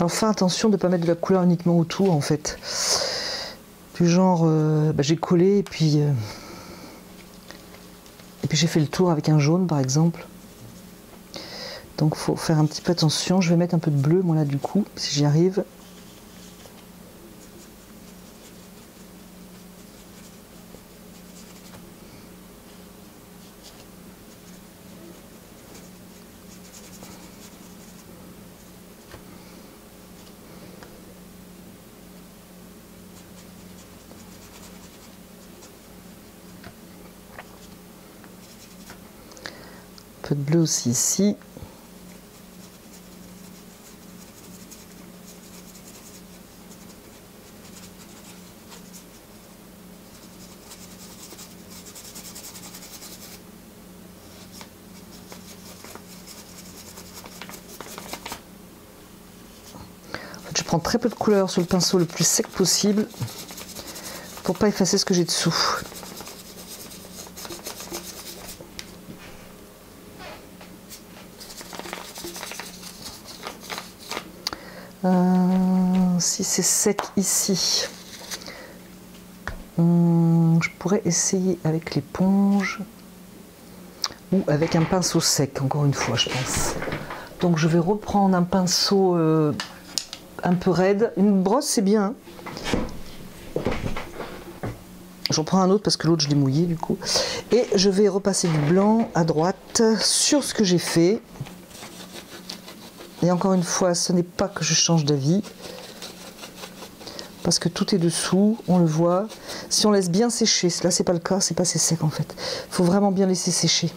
[SPEAKER 1] Enfin, attention de ne pas mettre de la couleur uniquement autour, en fait. Du genre, j'ai collé et puis j'ai fait le tour avec un jaune, par exemple. Donc, faut faire un petit peu attention. Je vais mettre un peu de bleu, moi, là, du coup, si j'y arrive. Un peu de bleu aussi ici. Je prends très peu de couleur sur le pinceau le plus sec possible pour pas effacer ce que j'ai dessous. Si c'est sec ici, je pourrais essayer avec l'éponge ou avec un pinceau sec, encore une fois, je pense. Donc je vais reprendre un pinceau un peu raide. Une brosse, c'est bien. J'en prends un autre parce que l'autre, je l'ai mouillé, du coup. Et je vais repasser du blanc à droite sur ce que j'ai fait. Et encore une fois, ce n'est pas que je change d'avis. Parce que tout est dessous, on le voit. Si on laisse bien sécher, là c'est pas le cas, c'est pas assez sec en fait. Il faut vraiment bien laisser sécher.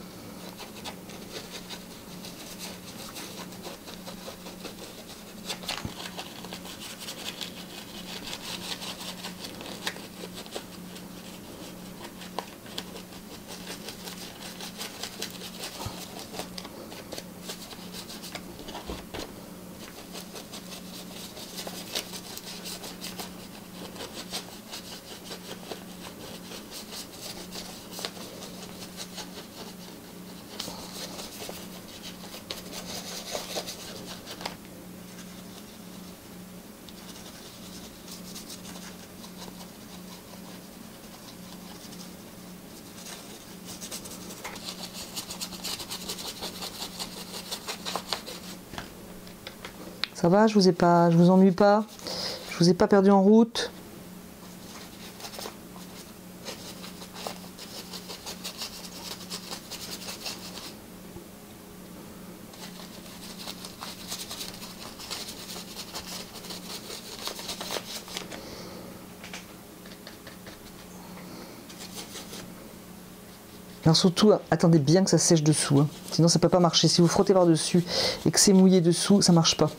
[SPEAKER 1] Ça va, je vous ennuie pas, je vous ai pas perdu en route. Alors surtout, attendez bien que ça sèche dessous, hein. Sinon ça peut pas marcher. Si vous frottez par-dessus et que c'est mouillé dessous, ça marche pas.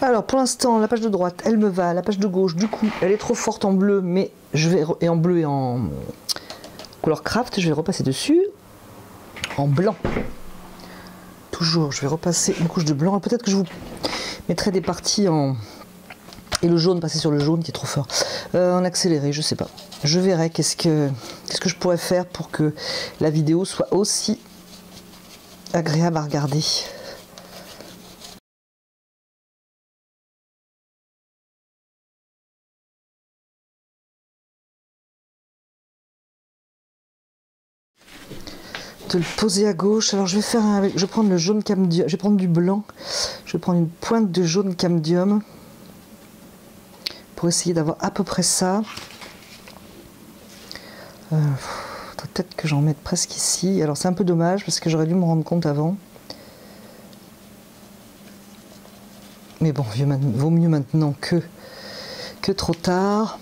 [SPEAKER 1] Alors pour l'instant, la page de droite, elle me va. La page de gauche, du coup, elle est trop forte en bleu, mais je vais et en bleu et en couleur craft, je vais repasser dessus en blanc. Toujours, je vais repasser une couche de blanc. Peut-être que je vous mettrai des parties en et le jaune, passer sur le jaune qui est trop fort. En accéléré, je sais pas. Je verrai qu'est-ce que je pourrais faire pour que la vidéo soit aussi agréable à regarder. De le poser à gauche. Alors je vais faire je vais prendre le jaune camdium, je vais prendre du blanc, je vais prendre une pointe de jaune camdium pour essayer d'avoir à peu près ça. Peut-être que j'en mette presque ici. Alors c'est un peu dommage parce que j'aurais dû me rendre compte avant. Mais bon, vaut mieux maintenant que trop tard.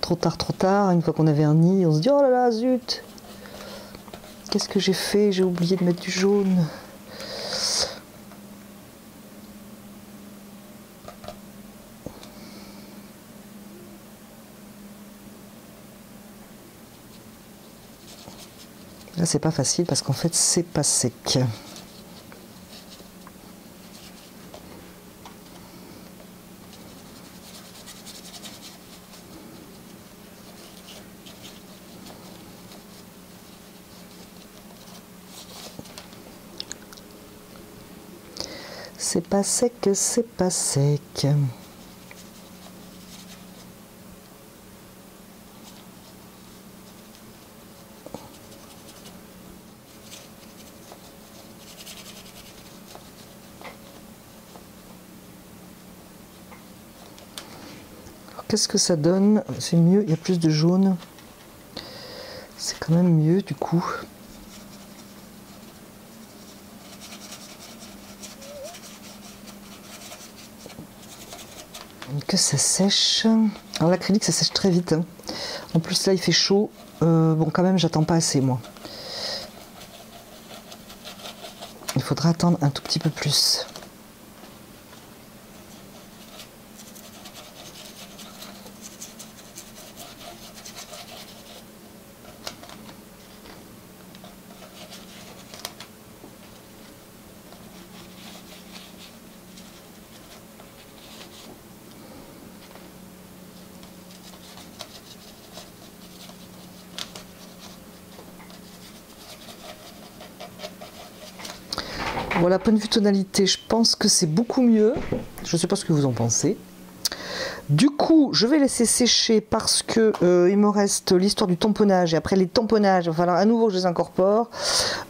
[SPEAKER 1] Trop tard, une fois qu'on a verni, on se dit oh là là, zut! Qu'est-ce que j'ai fait? J'ai oublié de mettre du jaune. Là, c'est pas facile parce qu'en fait, c'est pas sec. C'est pas sec, c'est pas sec. Qu'est-ce que ça donne? C'est mieux, il y a plus de jaune. C'est quand même mieux du coup. Que ça sèche. Alors l'acrylique ça sèche très vite. Hein. En plus là il fait chaud. Bon quand même j'attends pas assez moi. Il faudra attendre un tout petit peu plus. Voilà, point de vue tonalité, je pense que c'est beaucoup mieux. Je ne sais pas ce que vous en pensez. Du coup, je vais laisser sécher parce que il me reste l'histoire du tamponnage. Et après les tamponnages, il va falloir à nouveau que je les incorpore.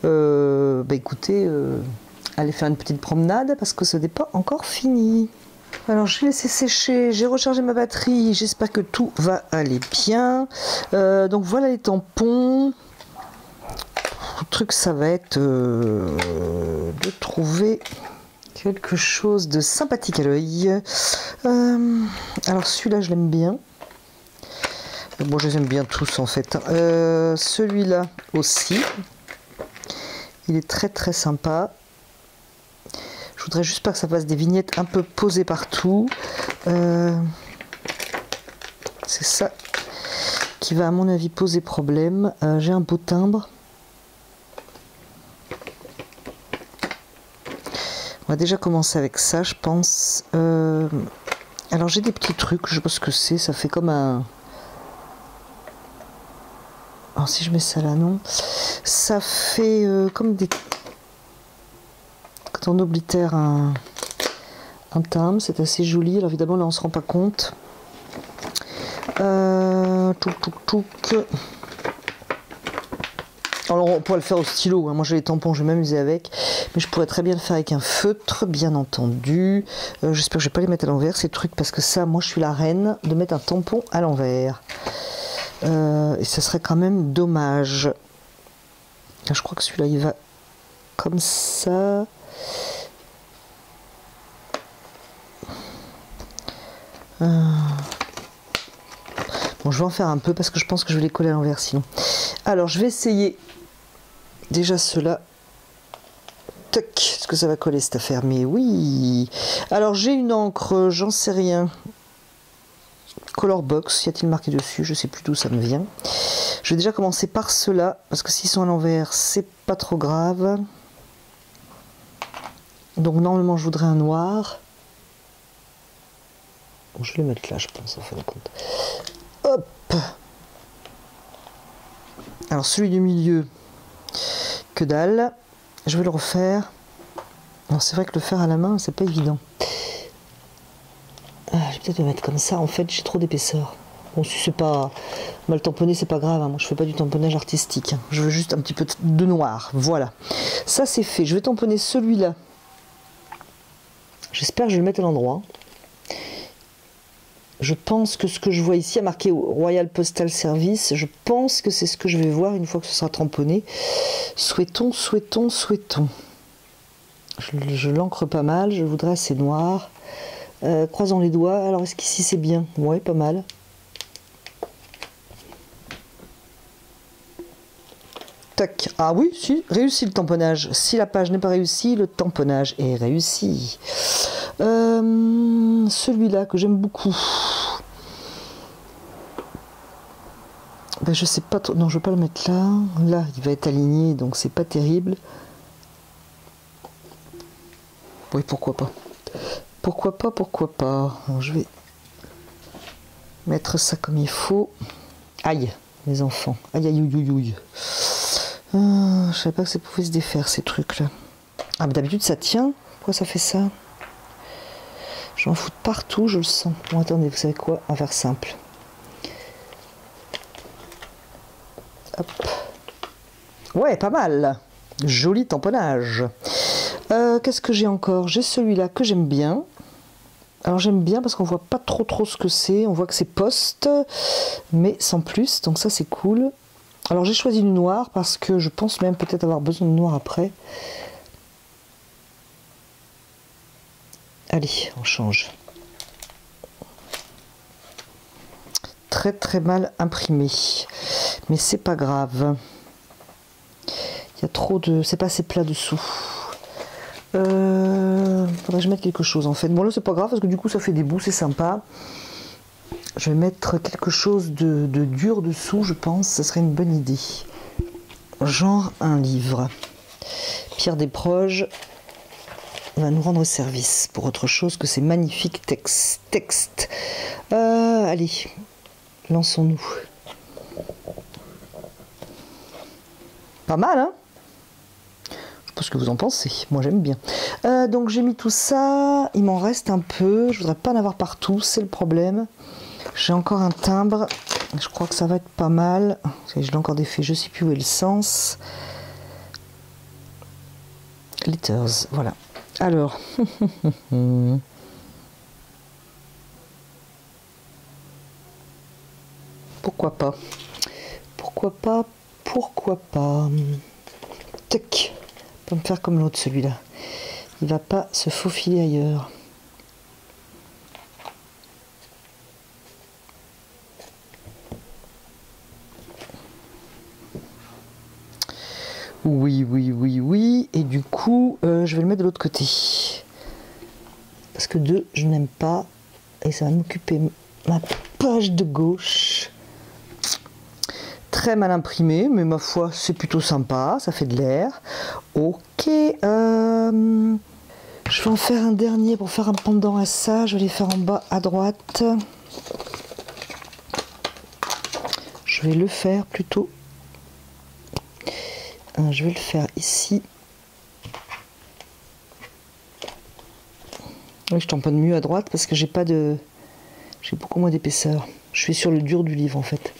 [SPEAKER 1] Écoutez, allez faire une petite promenade parce que ce n'est pas encore fini. Alors je vais laisser sécher, j'ai rechargé ma batterie, j'espère que tout va aller bien. Donc voilà les tampons. Le truc ça va être de trouver quelque chose de sympathique à l'œil. Alors celui-là je l'aime bien. Bon je les aime bien tous en fait. Celui-là aussi. Il est très très sympa. Je voudrais juste pas que ça fasse des vignettes un peu posées partout. C'est ça qui va à mon avis poser problème. J'ai un beau timbre. On va déjà commencer avec ça, je pense. Alors j'ai des petits trucs, je sais pas ce que c'est, ça fait comme un... Alors si je mets ça là, non. Ça fait comme des... Quand on oblitère un timbre, c'est assez joli. Alors évidemment là on se rend pas compte. Alors on pourrait le faire au stylo, hein. Moi j'ai les tampons, je vais m'amuser avec, mais je pourrais très bien le faire avec un feutre, bien entendu. J'espère que je vais pas les mettre à l'envers ces trucs, parce que ça, moi je suis la reine de mettre un tampon à l'envers. Et ça serait quand même dommage. Je crois que celui-là il va comme ça. Bon, je vais en faire un peu parce que je pense que je vais les coller à l'envers sinon. Alors je vais essayer déjà ceux-là. Tac, est-ce que ça va coller cette affaire? Mais oui. Alors j'ai une encre, j'en sais rien. Colorbox, y a-t-il marqué dessus? Je sais plus d'où ça me vient. Je vais déjà commencer par ceux-là, parce que s'ils sont à l'envers, c'est pas trop grave. Donc normalement je voudrais un noir. Bon, je vais le mettre là, je pense, en fin de compte. Hop. Alors celui du milieu, que dalle. Je vais le refaire. Alors c'est vrai que le faire à la main, c'est pas évident. Ah, je vais peut-être le mettre comme ça. En fait, j'ai trop d'épaisseur. Bon, si c'est pas mal tamponné, c'est pas grave. Hein. Moi, je fais pas du tamponnage artistique. Hein. Je veux juste un petit peu de noir. Voilà. Ça, c'est fait. Je vais tamponner celui-là. J'espère que je vais le mettre à l'endroit. Je pense que ce que je vois ici a marqué Royal Postal Service. Je pense que c'est ce que je vais voir une fois que ce sera tamponné. Souhaitons. Je l'encre pas mal. Je voudrais assez noir. Croisons les doigts. Alors, est-ce qu'ici c'est bien? Ouais, pas mal. Tac. Ah oui, si, réussi le tamponnage. Si la page n'est pas réussie, le tamponnage est réussi. Celui-là que j'aime beaucoup. Ben, je sais pas trop. Non, je veux pas le mettre là. Là, il va être aligné, donc c'est pas terrible. Oui, pourquoi pas. Pourquoi pas. Alors, je vais mettre ça comme il faut. Aïe, les enfants. Aïe. Je savais pas que ça pouvait se défaire, ces trucs-là. Ah, mais d'habitude, ça tient. Pourquoi ça fait ça? J'en fous de partout, je le sens. Bon, attendez, vous savez quoi? On va faire simple. Hop. Ouais, pas mal. Joli tamponnage. Qu'est-ce que j'ai encore? J'ai celui-là que j'aime bien. Alors j'aime bien parce qu'on voit pas trop ce que c'est. On voit que c'est poste, mais sans plus. Donc ça, c'est cool. Alors j'ai choisi du noir parce que je pense même peut-être avoir besoin de noir après. Allez, on change. Très mal imprimé. Mais c'est pas grave. Il y a trop de... C'est pas assez plat dessous. Faudrait que je mette quelque chose en fait. Bon là c'est pas grave parce que du coup ça fait des bouts, c'est sympa. Je vais mettre quelque chose de dur dessous, je pense. Ça serait une bonne idée. Genre un livre. Pierre Desproges va nous rendre service pour autre chose que ces magnifiques textes. Allez, lançons-nous. Pas mal, hein? Je sais pas ce que vous en pensez. Moi, j'aime bien. Donc, j'ai mis tout ça. Il m'en reste un peu. Je voudrais pas en avoir partout. C'est le problème. J'ai encore un timbre. Je crois que ça va être pas mal. Je l'ai encore défait. Je sais plus où est le sens. Glitters. Voilà. Alors. Pourquoi pas? Pourquoi pas? Tac. Pas me faire comme l'autre, celui-là. Il va pas se faufiler ailleurs. Oui. Et du coup, je vais le mettre de l'autre côté. Parce que 2, je n'aime pas. Et ça va m'occuper ma page de gauche. Très mal imprimé, mais ma foi, c'est plutôt sympa. Ça fait de l'air. Ok. Je vais en faire un dernier pour faire un pendant à ça. Je vais les faire en bas à droite. Je vais le faire plutôt. Je vais le faire ici. Oui, je tamponne mieux à droite parce que j'ai pas de... J'ai beaucoup moins d'épaisseur. Je suis sur le dur du livre en fait.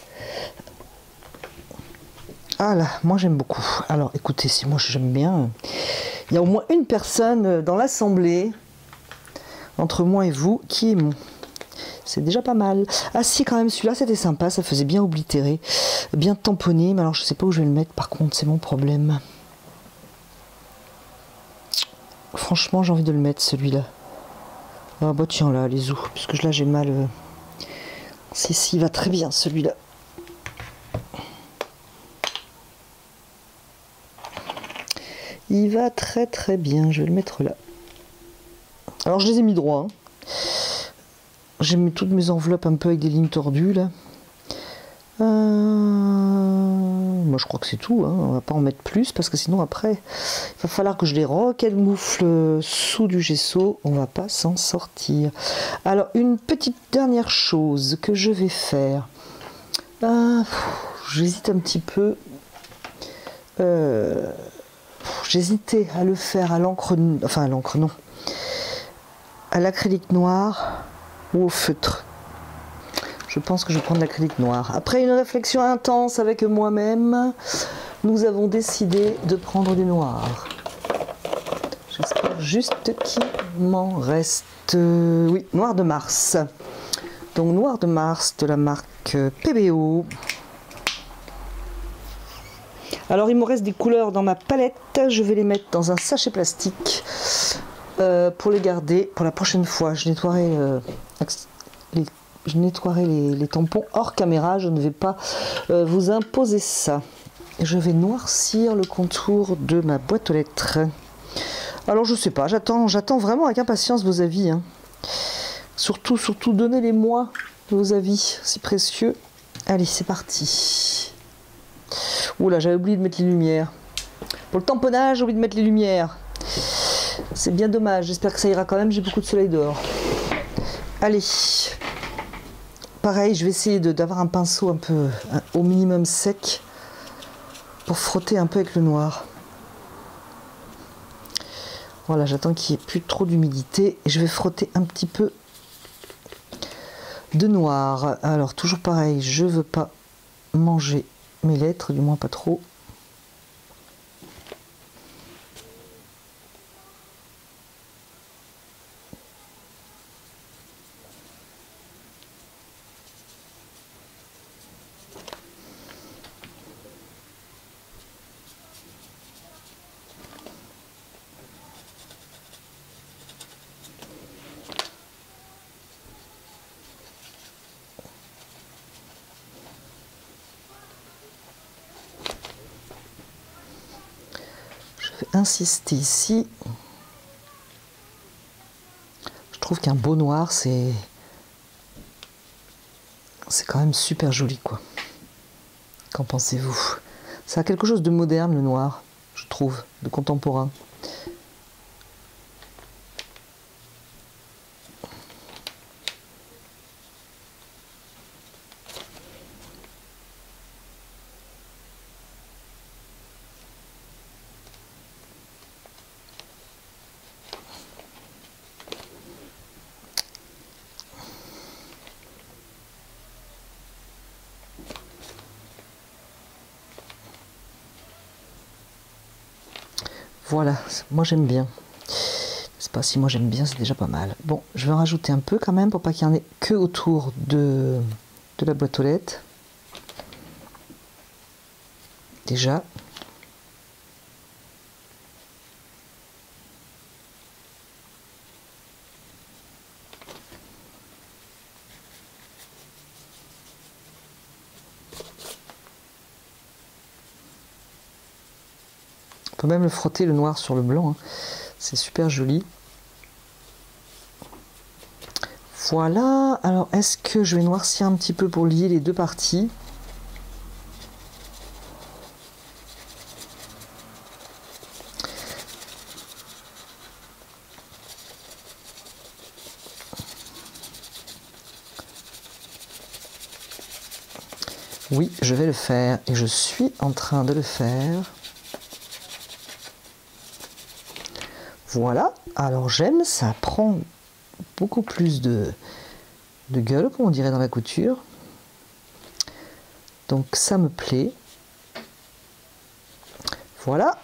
[SPEAKER 1] Ah là, moi j'aime beaucoup. Alors écoutez, si moi j'aime bien... Il y a au moins une personne dans l'assemblée, entre moi et vous, qui est mon. C'est déjà pas mal. Ah si, quand même, celui-là c'était sympa, ça faisait bien oblitérer, bien tamponné, mais alors je sais pas où je vais le mettre par contre, c'est mon problème. Franchement, j'ai envie de le mettre celui-là. Ah bah tiens là, les os, puisque là j'ai mal. Si, il va très bien celui-là. Il va très très bien, je vais le mettre là. Alors je les ai mis droit. Hein. J'ai mis toutes mes enveloppes un peu avec des lignes tordues là. Moi je crois que c'est tout, hein. On va pas en mettre plus parce que sinon après il va falloir que je les moufle sous du gesso, on va pas s'en sortir. Alors une petite dernière chose que je vais faire, j'hésite un petit peu, j'hésitais à le faire à l'encre, enfin à l'encre non, à l'acrylique noir ou au feutre. Je pense que je vais prendre l'acrylique noir. Après une réflexion intense avec moi-même, nous avons décidé de prendre du noir. J'espère juste qu'il m'en reste. Oui, noir de Mars. Donc noir de Mars de la marque PBO. Alors il me reste des couleurs dans ma palette. Je vais les mettre dans un sachet plastique pour les garder pour la prochaine fois. Je nettoierai les tampons hors caméra, je ne vais pas vous imposer ça. Je vais noircir le contour de ma boîte aux lettres. Alors je sais pas, j'attends vraiment avec impatience vos avis. Hein. Surtout, donnez-les-moi vos avis, c'est précieux. Allez, c'est parti. Oula, j'avais oublié de mettre les lumières. Pour le tamponnage, j'ai oublié de mettre les lumières. C'est bien dommage, j'espère que ça ira quand même, j'ai beaucoup de soleil dehors. Allez. Pareil, je vais essayer d'avoir un pinceau un peu au minimum sec pour frotter un peu avec le noir. Voilà, j'attends qu'il n'y ait plus trop d'humidité et je vais frotter un petit peu de noir. Alors, toujours pareil, je ne veux pas manger mes lettres, du moins pas trop. Insister ici. Je trouve qu'un beau noir c'est quand même super joli quoi. Qu'en pensez-vous? Ça a quelque chose de moderne le noir, je trouve, de contemporain. Voilà, moi j'aime bien. C'est pas si moi j'aime bien, c'est déjà pas mal. Bon, je vais en rajouter un peu quand même pour pas qu'il y en ait que autour de la boîte aux lettres. Déjà. On peut même le frotter le noir sur le blanc, hein. C'est super joli. Voilà, alors est-ce que je vais noircir un petit peu pour lier les deux parties? Oui, je vais le faire et je suis en train de le faire. Voilà, alors j'aime, ça prend beaucoup plus de gueule, comme on dirait dans la couture. Donc ça me plaît. Voilà.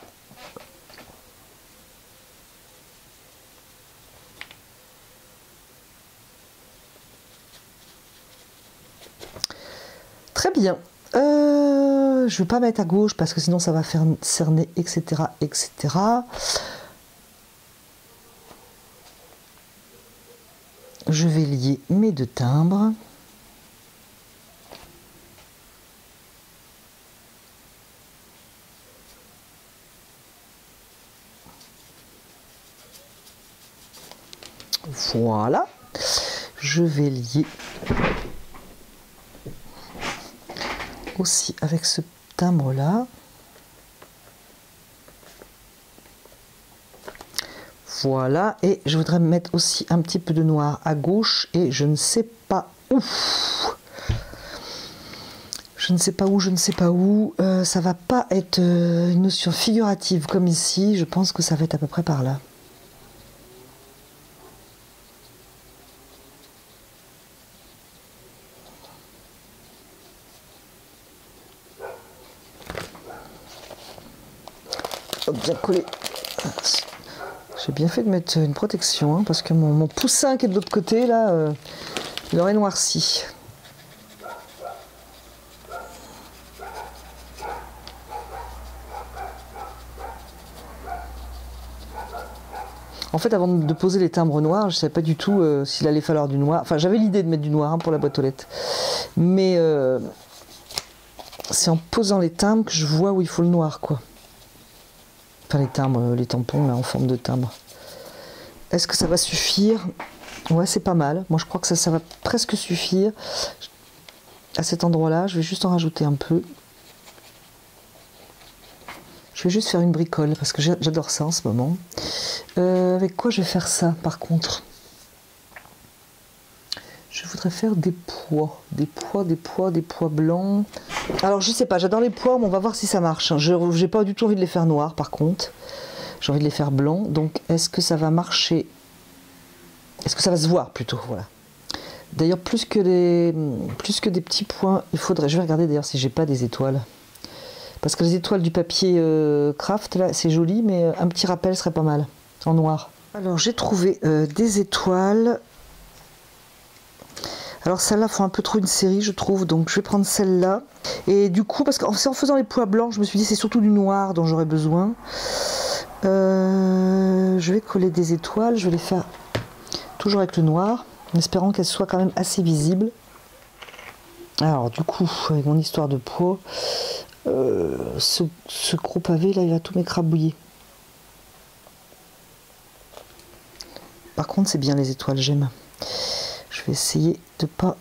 [SPEAKER 1] Très bien. Je ne vais pas mettre à gauche parce que sinon ça va faire cerner, etc., etc. Je vais lier mes deux timbres. Voilà. Je vais lier aussi avec ce timbre là. Voilà, et je voudrais mettre aussi un petit peu de noir à gauche et je ne sais pas où. Je ne sais pas où, je ne sais pas où. Ça va pas être une notion figurative comme ici. Je pense que ça va être à peu près par là. Hop, bien collé. J'ai bien fait de mettre une protection, hein, parce que mon poussin qui est de l'autre côté, là, il aurait noirci. En fait, avant de poser les timbres noirs, je ne savais pas du tout s'il allait falloir du noir. Enfin, j'avais l'idée de mettre du noir, hein, pour la boîte aux lettres. Mais c'est en posant les timbres que je vois où il faut le noir, quoi. Enfin, les timbres, les tampons, là, en forme de timbre. Est-ce que ça va suffire? Ouais, c'est pas mal. Moi, je crois que ça va presque suffire. À cet endroit-là, je vais juste en rajouter un peu. Je vais juste faire une bricole, parce que j'adore ça en ce moment. Avec quoi je vais faire ça, par contre? Je voudrais faire des pois. Des pois blancs. Alors, je sais pas, j'adore les pois, mais on va voir si ça marche. Je n'ai pas du tout envie de les faire noirs, par contre. J'ai envie de les faire blancs. Donc, est-ce que ça va marcher? Est-ce que ça va se voir, plutôt? Voilà. D'ailleurs, plus que des petits points, il faudrait... Je vais regarder, d'ailleurs, si j'ai pas des étoiles. Parce que les étoiles du papier craft, là, c'est joli, mais un petit rappel serait pas mal. En noir. Alors, j'ai trouvé des étoiles. Alors celle-là, il faut un peu trop une série, je trouve, donc je vais prendre celle-là. Et du coup, parce qu'en faisant les pois blancs, je me suis dit c'est surtout du noir dont j'aurais besoin. Je vais coller des étoiles, je vais les faire toujours avec le noir, en espérant qu'elles soient quand même assez visibles. Alors du coup, avec mon histoire de pois, ce gros pavé là, il va tout m'écrabouiller. Par contre, c'est bien les étoiles, j'aime. Je vais essayer de pas...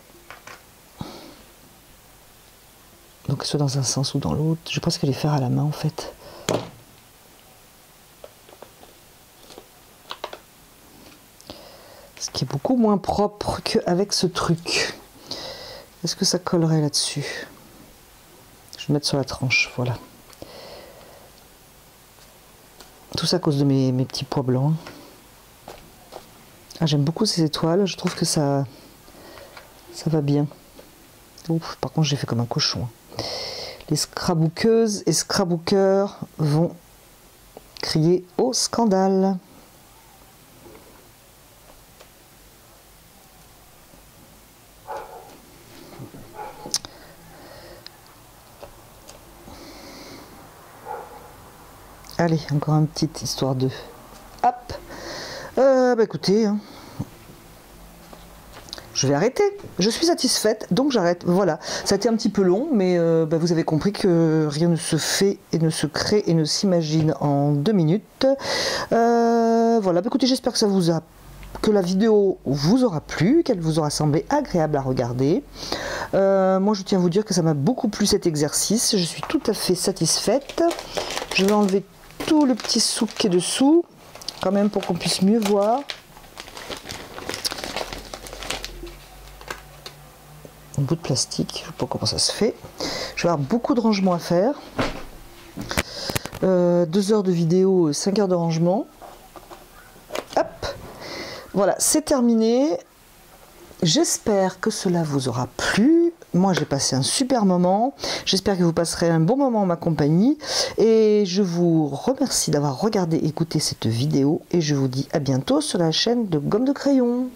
[SPEAKER 1] Donc soit dans un sens ou dans l'autre. Je pense qu'elle les faire à la main en fait. Ce qui est beaucoup moins propre qu'avec ce truc. Est-ce que ça collerait là-dessus? Je vais mettre sur la tranche, voilà. Tout ça à cause de mes petits pois blancs. Ah, j'aime beaucoup ces étoiles, je trouve que ça va bien. Ouf, par contre, j'ai fait comme un cochon. Les scrapbookeuses et scrapbookers vont crier au scandale. Allez, encore une petite histoire de... Hop. Bah écoutez, hein. Je vais arrêter. Je suis satisfaite, donc j'arrête. Voilà. Ça a été un petit peu long, mais bah, vous avez compris que rien ne se fait et ne se crée et ne s'imagine en 2 minutes. Voilà. Bah, écoutez, j'espère que la vidéo vous aura plu, qu'elle vous aura semblé agréable à regarder. Moi, je tiens à vous dire que ça m'a beaucoup plu cet exercice. Je suis tout à fait satisfaite. Je vais enlever tout le petit souk qui est dessous, quand même, pour qu'on puisse mieux voir. Un bout de plastique, je ne sais pas comment ça se fait. Je vais avoir beaucoup de rangement à faire. 2 heures de vidéo, 5 heures de rangement. Hop, voilà, c'est terminé. J'espère que cela vous aura plu. Moi, j'ai passé un super moment. J'espère que vous passerez un bon moment en ma compagnie. Et je vous remercie d'avoir regardé et écouté cette vidéo. Et je vous dis à bientôt sur la chaîne de Gomme de Crayon.